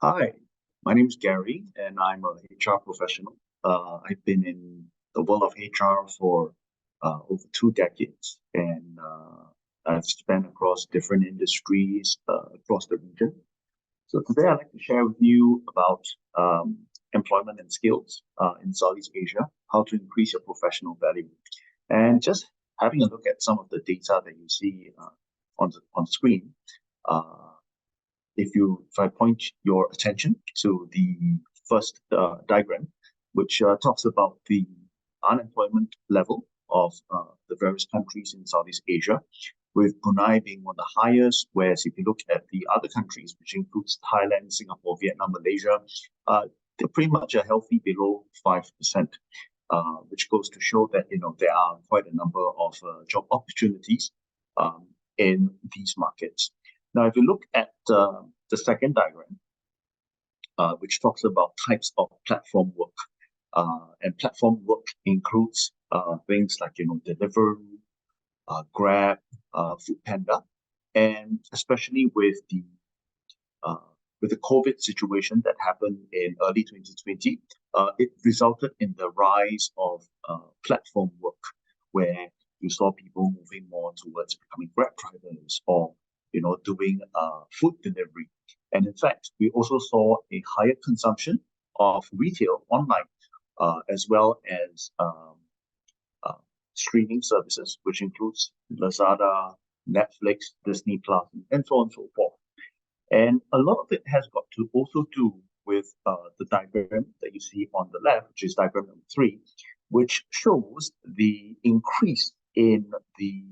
Hi, my name is Gary, and I'm a HR professional. I've been in the world of HR for over 2 decades, and I've spent across different industries across the region. So today, I'd like to share with you about employment and skills in Southeast Asia, how to increase your professional value, and just having a look at some of the data that you see on screen. Uh, if I point your attention to the first diagram, which talks about the unemployment level of the various countries in Southeast Asia, with Brunei being one of the highest, whereas if you look at the other countries, which includes Thailand, Singapore, Vietnam, Malaysia, they're pretty much a healthy below 5%, which goes to show that there are quite a number of job opportunities in these markets. Now, if you look at the second diagram, which talks about types of platform work, and platform work includes things like Deliveroo, Grab, Foodpanda, and especially uh, with the COVID situation that happened in early 2020, it resulted in the rise of platform work, where you saw people moving more towards becoming Grab drivers or doing food delivery. And in fact, we also saw a higher consumption of retail online, as well as uh, streaming services, which includes Lazada, Netflix, Disney Plus, and so on and so forth. And a lot of it has got to also do with the diagram that you see on the left, which is diagram number 3, which shows the increase in the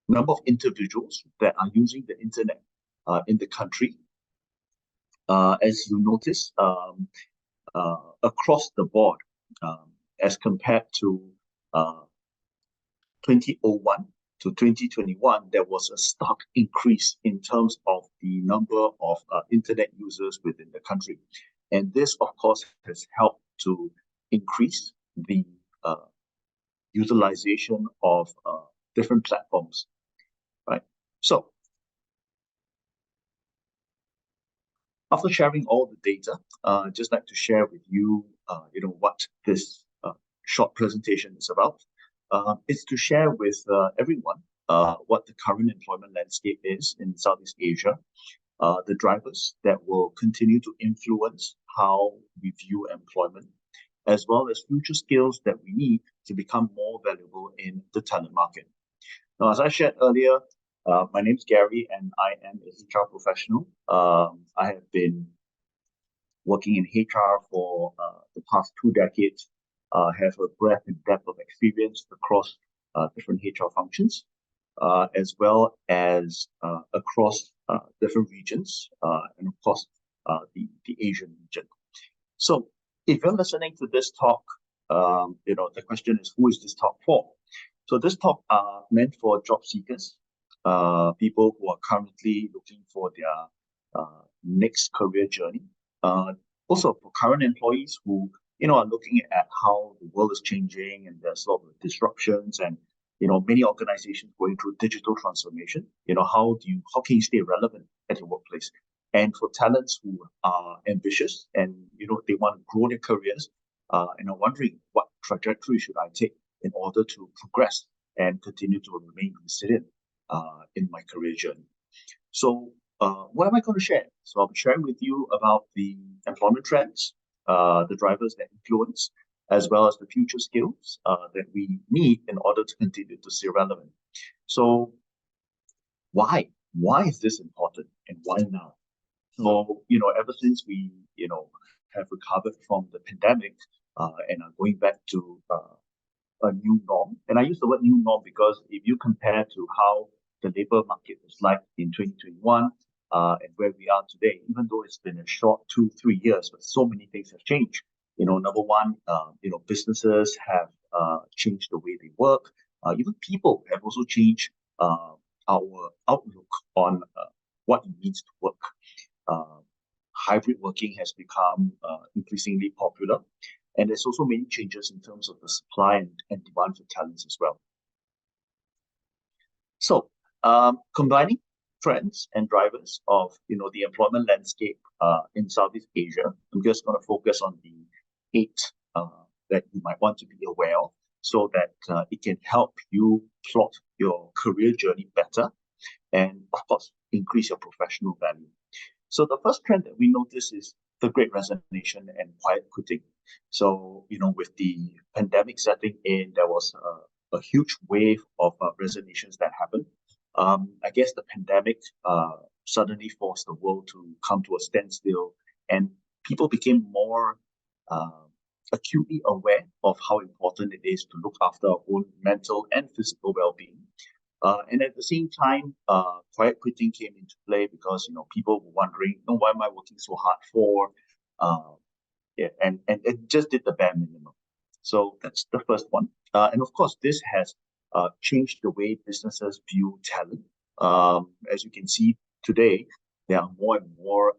number of individuals that are using the internet in the country. As you notice, across the board, as compared to uh, 2001 to 2021, there was a stark increase in terms of the number of internet users within the country. And this, of course, has helped to increase the utilization of different platforms, right? So, after sharing all the data, I'd just like to share with you, what this short presentation is about. It's to share with everyone what the current employment landscape is in Southeast Asia, the drivers that will continue to influence how we view employment, as well as future skills that we need to become more valuable in the talent market. Now, as I shared earlier, my name is Gary, and I am a HR professional. I have been working in HR for the past 2 decades, have a breadth and depth of experience across different HR functions, as well as across different regions, and of course, the Asian region. So, if you're listening to this talk, the question is, who is this talk for? So, this talk are meant for job seekers, people who are currently looking for their next career journey. Also for current employees who are looking at how the world is changing, and there's a lot of disruptions, and many organizations going through digital transformation. How can you stay relevant at your workplace? And for talents who are ambitious and they want to grow their careers, and are wondering what trajectory should I take in order to progress and continue to remain resilient in my career journey. So, what am I going to share? So, I'll be sharing with you about the employment trends, the drivers that influence, as well as the future skills that we need in order to continue to stay relevant. So, why? Why is this important, and why now? So, ever since we, have recovered from the pandemic and are going back to a new norm. And I use the word new norm because if you compare to how the labor market was like in 2021 and where we are today, even though it's been a short 2, 3 years, but so many things have changed. Number one, businesses have changed the way they work. Even people have also changed our outlook on what it means to work. Uh, Hybrid working has become increasingly popular, and there's also many changes in terms of the supply and demand for talents as well. So, combining trends and drivers of the employment landscape in Southeast Asia. I'm just going to focus on the 8 that you might want to be aware of, so that it can help you plot your career journey better and, of course, increase your professional value. So the first trend that we notice is the Great Resignation and quiet quitting. So, with the pandemic setting in, there was a huge wave of resignations that happened. I guess the pandemic suddenly forced the world to come to a standstill, and people became more acutely aware of how important it is to look after our own mental and physical well-being. And at the same time, quiet quitting came into play because people were wondering, why am I working so hard for? And it just did the bare minimum. So that's the first one. And of course, this has changed the way businesses view talent. As you can see today, there are more and more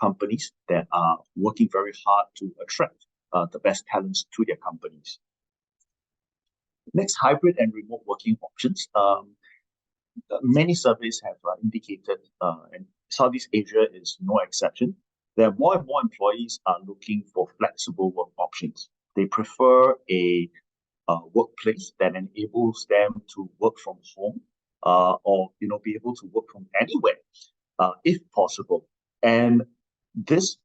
companies that are working very hard to attract the best talents to their companies. Next, hybrid and remote working options. Many surveys have indicated, and Southeast Asia is no exception, that more and more employees are looking for flexible work options. They prefer a workplace that enables them to work from home, or be able to work from anywhere, if possible. And this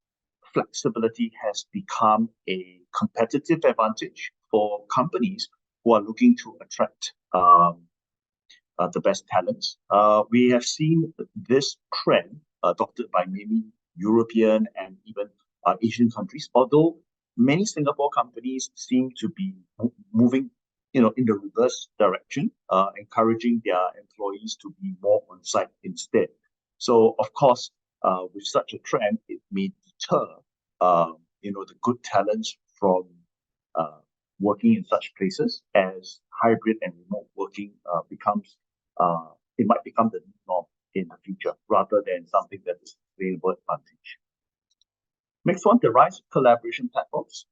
flexibility has become a competitive advantage for companies who are looking to attract the best talents. We have seen this trend adopted by many European and even Asian countries, although many Singapore companies seem to be moving in the reverse direction, encouraging their employees to be more on site instead. So, of course, with such a trend, it may deter the good talents from working in such places, as hybrid and remote working it might become the norm in the future rather than something that is available advantage. Next one, the rise of collaboration platforms.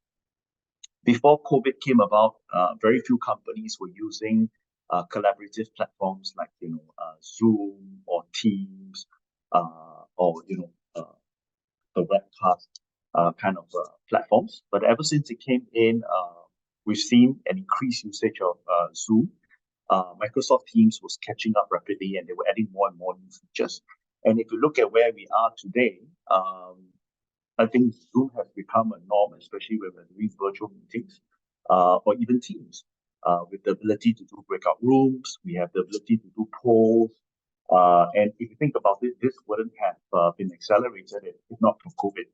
Before COVID came about, very few companies were using collaborative platforms like Zoom or Teams, or the webcast kind of platforms. But ever since it came in, we've seen an increased usage of Zoom. Microsoft Teams was catching up rapidly, and they were adding more and more new features. And if you look at where we are today, I think Zoom has become a norm, especially when we're doing virtual meetings, or even Teams. With the ability to do breakout rooms, we have the ability to do polls. And if you think about it, this wouldn't have been accelerated if not for COVID.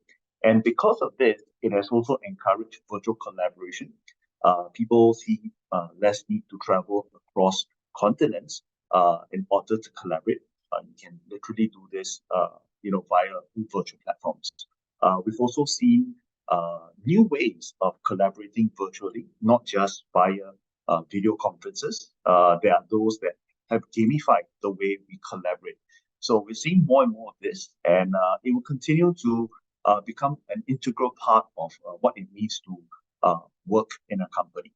And because of this, it has also encouraged virtual collaboration. People see less need to travel across continents in order to collaborate. You can literally do this via virtual platforms. We've also seen new ways of collaborating virtually, not just via video conferences. There are those that have gamified the way we collaborate. So we're seeing more and more of this, and it will continue to become an integral part of what it means to work in a company.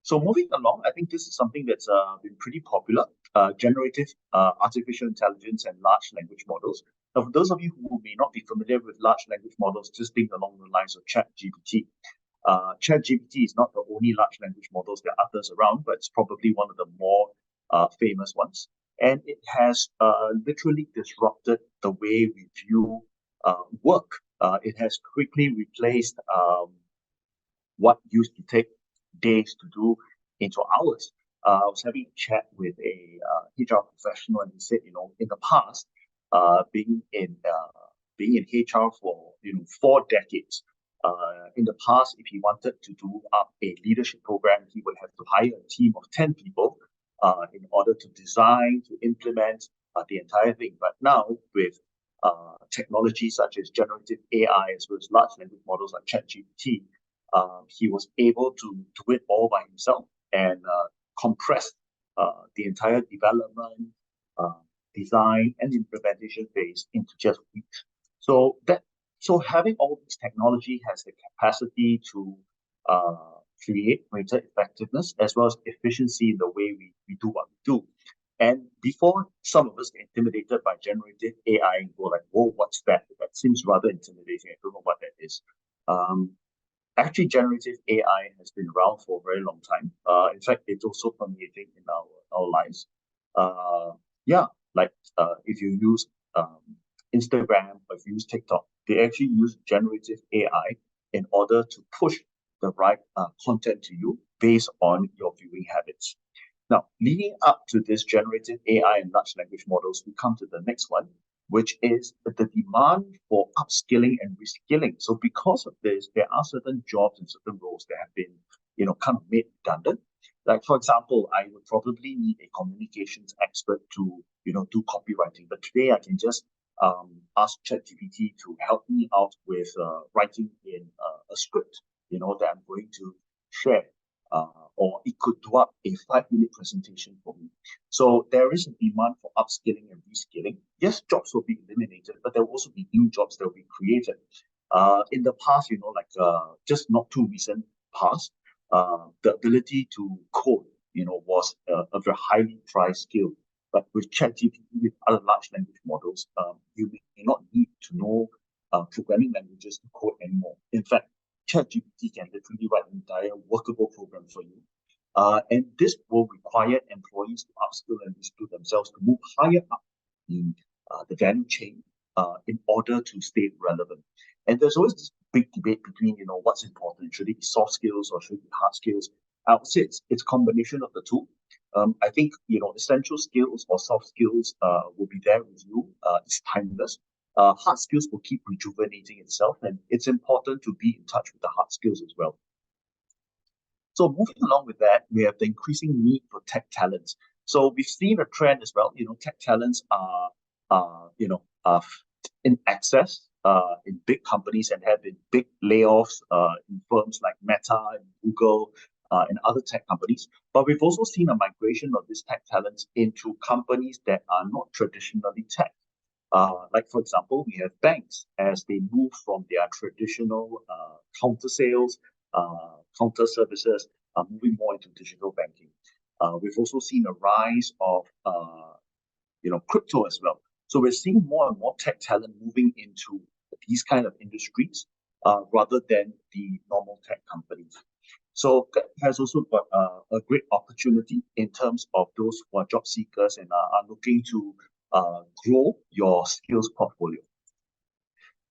So moving along, I think this is something that's been pretty popular, generative artificial intelligence and large language models. Now, for those of you who may not be familiar with large language models, just think along the lines of ChatGPT. ChatGPT is not the only large language models. There are others around, but it's probably one of the more famous ones. And it has literally disrupted the way we view work. It has quickly replaced what used to take days to do into hours. I was having a chat with a HR professional, and he said, in the past, being in HR for 4 decades, in the past, if he wanted to do up a leadership program, he would have to hire a team of 10 people in order to design, to implement the entire thing. But now, with technology such as generative AI, as well as large language models like ChatGPT, he was able to do it all by himself and compress the entire development, design, and implementation phase into just weeks. So having all this technology has the capacity to create greater effectiveness as well as efficiency in the way we do what we do. And before some of us get intimidated by generative AI and go like, whoa, what's that? That seems rather intimidating. I don't know what that is. Um, Actually, generative AI has been around for a very long time. In fact, it's also permeating in our lives. Uh, yeah, like if you use um, Instagram or if you use TikTok, they actually use generative AI in order to push the right content to you based on your viewing habits. Now, leading up to this generative AI and large language models, we come to the next one, which is the demand for upskilling and reskilling. So because of this, there are certain jobs and certain roles that have been, kind of made redundant. Like, for example, I would probably need a communications expert to, do copywriting. But today I can just ask ChatGPT to help me out with writing in a script, that I'm going to share uh, or it could do up a 5-minute presentation for me. So there is a demand for upskilling and reskilling. Yes, jobs will be eliminated, but there will also be new jobs that will be created. In the past, just not too recent past, the ability to code, was a very highly prized skill. But with ChatGPT, with other large language models, you may not need to know programming languages to code anymore. In fact, ChatGPT can literally write an entire workable program for you. And this will require employees to upskill and reskill themselves to move higher up in the value chain in order to stay relevant. And there's always this big debate between, what's important. Should it be soft skills or should it be hard skills? I would say it's a combination of the two. I think, essential skills or soft skills will be there with you. It's timeless. Hard skills will keep rejuvenating itself, and it's important to be in touch with the hard skills as well. So moving along with that, we have the increasing need for tech talents. So we've seen a trend as well. Tech talents are in excess in big companies and have been big layoffs in firms like Meta and Google and other tech companies. But we've also seen a migration of these tech talents into companies that are not traditionally tech. Like, for example, we have banks as they move from their traditional counter sales, counter services, moving more into digital banking. We've also seen a rise of, crypto as well. So we're seeing more and more tech talent moving into these kind of industries rather than the normal tech companies. So that has also got a great opportunity in terms of those who are job seekers and are looking to grow your skills portfolio.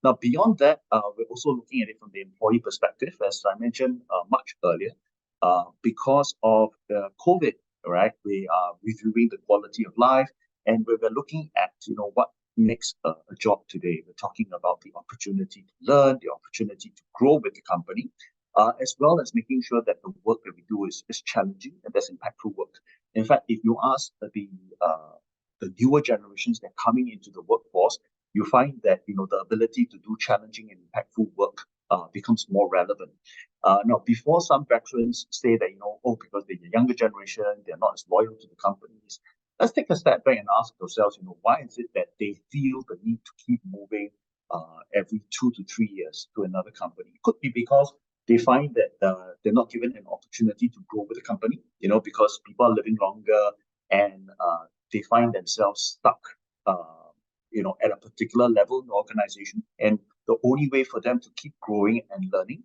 Now, beyond that, we're also looking at it from the employee perspective, as I mentioned much earlier. Because of COVID, right, we are reviewing the quality of life, and we're looking at what makes a job today. We're talking about the opportunity to learn, the opportunity to grow with the company, as well as making sure that the work that we do is challenging and there's impactful work. In fact, if you ask the newer generations that are coming into the workforce, you find that the ability to do challenging and impactful work becomes more relevant. Now, before some veterans say that because they're the younger generation, they're not as loyal to the companies. Let's take a step back and ask ourselves, why is it that they feel the need to keep moving every 2 to 3 years to another company? It could be because they find that they're not given an opportunity to grow with the company, because people are living longer and they find themselves stuck, at a particular level in the organization. And the only way for them to keep growing and learning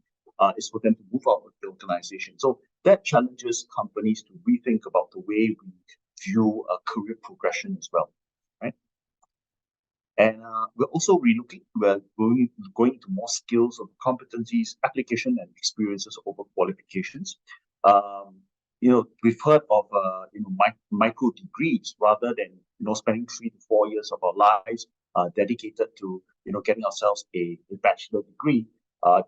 is for them to move out of the organization. So that challenges companies to rethink about the way we view career progression as well, right? And we're also we're going to more skills of competencies, application, and experiences over qualifications. We've heard of micro degrees rather than spending 3 to 4 years of our lives dedicated to getting ourselves a bachelor degree.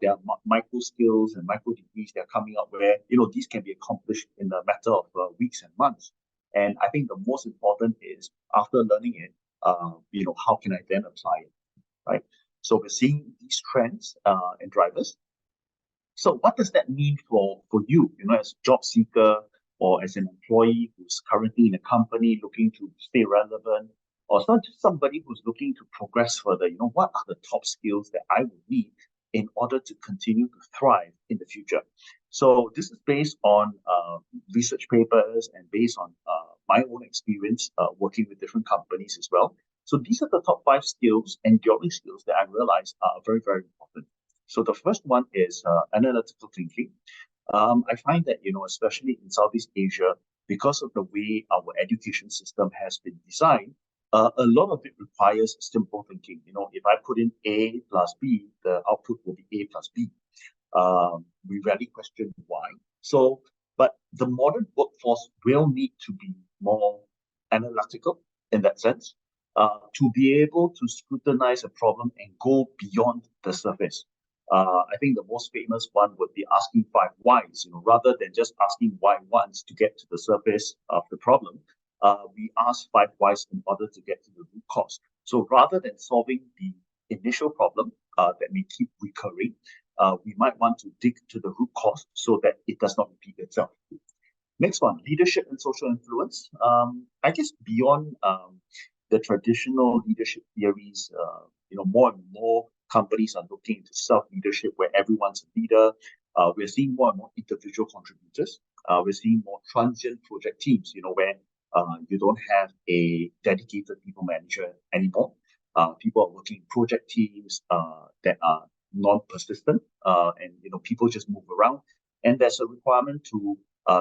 There are micro skills and micro degrees that are coming up where these can be accomplished in a matter of weeks and months. And I think the most important is after learning it, how can I then apply it, right? So we're seeing these trends and drivers. So what does that mean for you, as a job seeker or as an employee who's currently in a company looking to stay relevant, or it's not just somebody who's looking to progress further? What are the top skills that I would need in order to continue to thrive in the future? So this is based on research papers and based on my own experience working with different companies as well. So these are the top 5 skills, enduring skills that I realize are very, very important. So the first one is analytical thinking. I find that, especially in Southeast Asia, because of the way our education system has been designed, a lot of it requires simple thinking. If I put in A plus B, the output will be A plus B. We rarely question why. So, but the modern workforce will need to be more analytical in that sense, to be able to scrutinize a problem and go beyond the surface. I think the most famous one would be asking 5 whys, rather than just asking why once to get to the surface of the problem. We ask 5 whys in order to get to the root cause. So rather than solving the initial problem that may keep recurring, we might want to dig to the root cause so that it does not repeat itself. Next one, leadership and social influence. I guess beyond the traditional leadership theories, more and more companies are looking into self-leadership where everyone's a leader. We're seeing more and more individual contributors. We're seeing more transient project teams, where you don't have a dedicated people manager anymore. People are working in project teams that are non-persistent, and people just move around. And there's a requirement to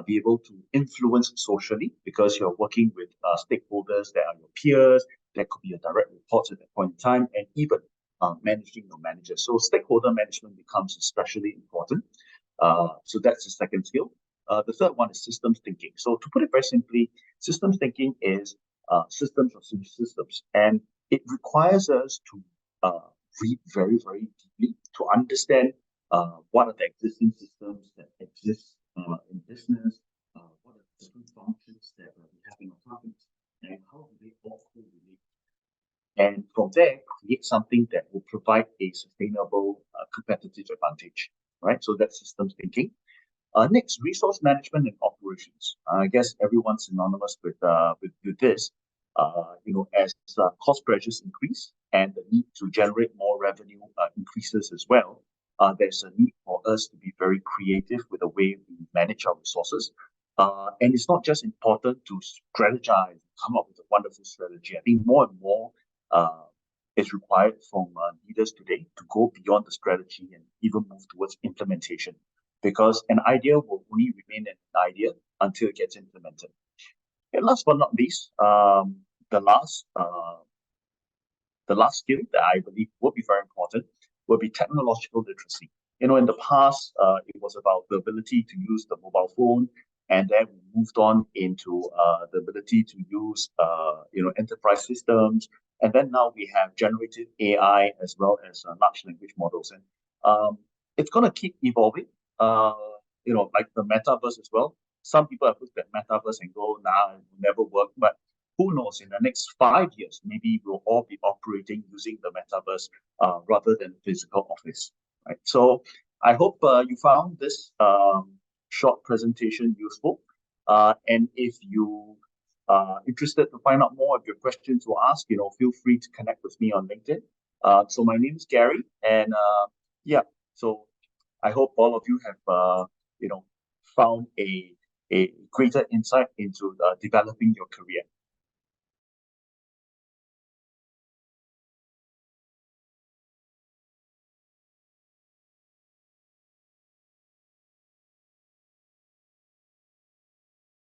be able to influence socially because you're working with stakeholders that are your peers, that could be your direct reports at that point in time, and even managing your managers. So stakeholder management becomes especially important. So that's the second skill. The third one is systems thinking. So to put it very simply, systems thinking is systems of systems, and it requires us to read very, very deeply to understand what are the existing systems that exist in business, what are the different functions that we have in our companies, and how do they all correlate. And from there, create something that will provide a sustainable competitive advantage, right? So that's systems thinking. Next, resource management and operations. I guess everyone's synonymous with this. As cost pressures increase and the need to generate more revenue increases as well, there's a need for us to be very creative with the way we manage our resources. And it's not just important to strategize, come up with a wonderful strategy. I think more and more is required from leaders today to go beyond the strategy and even move towards implementation, because an idea will only remain an idea until it gets implemented. And last but not least, the last skill that I believe will be very important will be technological literacy. In the past, it was about the ability to use the mobile phone, and then we moved on into the ability to use enterprise systems, and then now we have generative AI as well as large language models, and it's going to keep evolving. Like the metaverse as well. Some people have looked at metaverse and go, nah, it will never work. But who knows, in the next 5 years, maybe we'll all be operating using the metaverse rather than physical office. Right. So I hope you found this short presentation useful. And if you are interested to find out more of your questions or ask, feel free to connect with me on LinkedIn. So my name is Gary, and so I hope all of you have found a greater insight into developing your career.